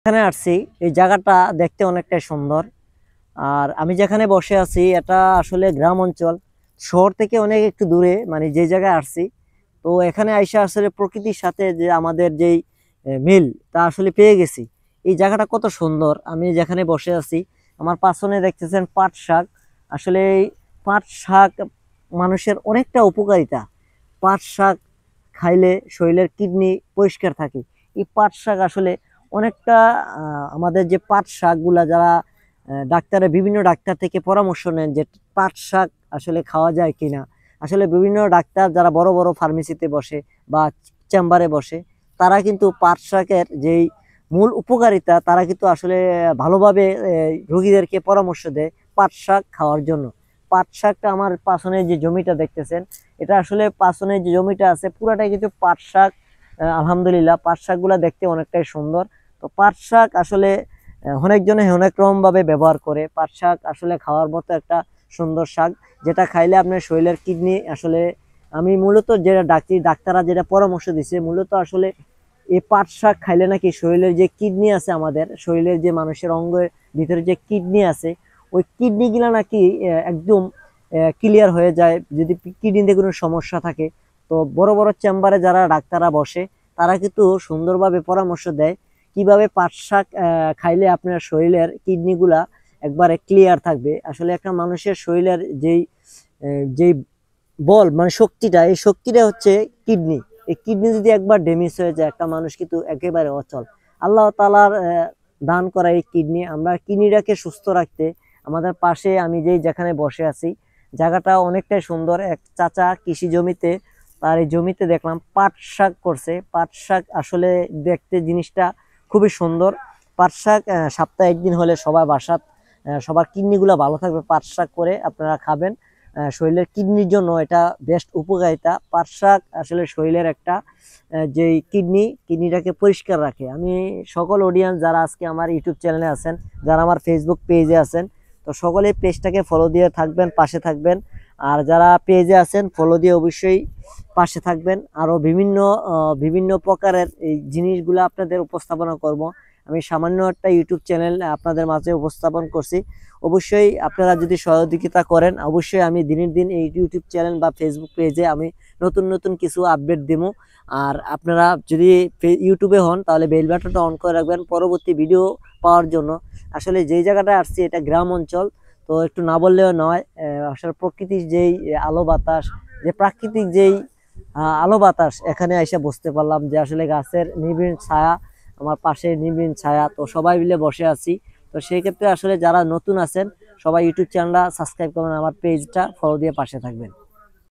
এখানে আসছি, এই জায়গাটা দেখতে অনেকটাই সুন্দর। আর আমি যেখানে বসে আছি এটা আসলে গ্রাম অঞ্চল, শহর থেকে অনেক একটু দূরে, মানে যে জায়গায় আসছি। তো এখানে আইসা আসলে প্রকৃতির সাথে যে আমাদের যেই মিল তা আসলে পেয়ে গেছি। এই জায়গাটা কত সুন্দর। আমি যেখানে বসে আছি আমার পাশনে দেখতেছেন পাট শাক। আসলে এই পাট শাক মানুষের অনেকটা উপকারিতা। পাট শাক খাইলে শরীরের কিডনি পরিষ্কার থাকে। এই পাট শাক আসলে অনেকটা আমাদের যে পাট শাকগুলা যারা ডাক্তারের বিভিন্ন ডাক্তার থেকে পরামর্শ নেন যে পাট শাক আসলে খাওয়া যায় কিনা। আসলে বিভিন্ন ডাক্তার যারা বড় বড় ফার্মেসিতে বসে বা চেম্বারে বসে, তারা কিন্তু পাট শাকের যেই মূল উপকারিতা তারা কিন্তু আসলে ভালোভাবে রোগীদেরকে পরামর্শ দেয় পাট শাক খাওয়ার জন্য। পাট শাকটা আমার পাছনে যে জমিটা দেখতেছেন, এটা আসলে পাছনে যে জমিটা আছে পুরাটাই কিন্তু পাট শাক। আলহামদুলিল্লাহ পাট শাকগুলা দেখতে অনেকটাই সুন্দর। তো পাট শাক আসলে অনেকজনে অনেক রকম ভাবে ব্যবহার করে। পাট শাক আসলে খাওয়ার মতো একটা সুন্দর শাক, যেটা খাইলে আপনার শরীরের কিডনি আসলে, আমি মূলত যেটা ডাক্তাররা যেটা পরামর্শ দিছে মূলত আসলে এই পাট শাক খাইলে নাকি শরীরের যে কিডনি আছে, আমাদের শরীরের যে মানুষের অঙ্গের ভিতরে যে কিডনি আছে, ওই কিডনি গুলা নাকি একদম ক্লিয়ার হয়ে যায় যদি কিডনিতে কোনো সমস্যা থাকে। তো বড় বড় চেম্বারে যারা ডাক্তাররা বসে তারা কিন্তু সুন্দরভাবে পরামর্শ দেয় কিভাবে পাট শাক খাইলে আপনার শরীরের কিডনি গুলা একবারে ক্লিয়ার থাকবে। আসলে একটা মানুষের শরীরের যেই বল মানে শক্তিটা, এই শক্তিটা হচ্ছে কিডনি। এই কিডনি যদি একবার ড্যামেজ হয়ে যায় একটা মানুষ কিন্তু একেবারে অচল। আল্লাহ তাআলার দান করা এই কিডনি, আমরা কিডনিটাকে সুস্থ রাখতে আমাদের পাশে আমি যেখানে বসে আছি জায়গাটা অনেকটাই সুন্দর। এক চাচা কৃষি জমিতে, তার এই জমিতে দেখলাম পাট শাক করছে। পাট শাক আসলে দেখতে জিনিসটা খুবই সুন্দর। পাট শাক সপ্তাহে একদিন হলে সবার বাসাত সবার কিডনি গুলা ভালো থাকবে। পাট শাক করে আপনারা খাবেন, শরীরের কিডনির জন্য এটা বেস্ট উপকারিতা। পাট শাক আসলে শরীরের একটা যে কিডনিটাকে পরিষ্কার রাখে। আমি সকল অডিয়েন্স যারা আজকে আমার ইউটিউব চ্যানেলে আছেন, যারা আমার ফেসবুক পেজে আছেন, তো সকলে পেজটাকে ফলো দিয়ে থাকবেন, পাশে থাকবেন। আর যারা পেজে আছেন ফলো দিয়ে অবশ্যই পাশে থাকবেন। আরো বিভিন্ন বিভিন্ন প্রকারের এই জিনিসগুলো আপনাদের উপস্থাপনা করব। আমি সামান্য একটা ইউটিউব চ্যানেল আপনাদের মাঝে উপস্থাপন করছি। অবশ্যই আপনারা যদি সহযোগিতা করেন, অবশ্যই আমি দিনের দিন এই ইউটিউব চ্যানেল বা ফেসবুক পেজে আমি নতুন নতুন কিছু আপডেট দেবো। আর আপনারা যদি ইউটিউবে হন তাহলে বেল বাটনটা অন করে রাখবেন পরবর্তী ভিডিও পাওয়ার জন্য। আসলে যেই জায়গাটা আসছি এটা গ্রাম অঞ্চল, তো একটু না বললেও নয়। আসলে প্রকৃতির যেই আলো বাতাস, যে প্রাকৃতিক যেই আলো বাতাস, এখানে এসে বুঝতে পারলাম যে আসলে গাছের নিবিড় ছায়া, আমার পাশে নিবিড় ছায়া, তো সবাই মিলে বসে আছি। তো সেই ক্ষেত্রে আসলে যারা নতুন আছেন সবাই ইউটিউব চ্যানেলটা সাবস্ক্রাইব করবেন, আমার পেজটা ফলো দিয়ে পাশে থাকবেন।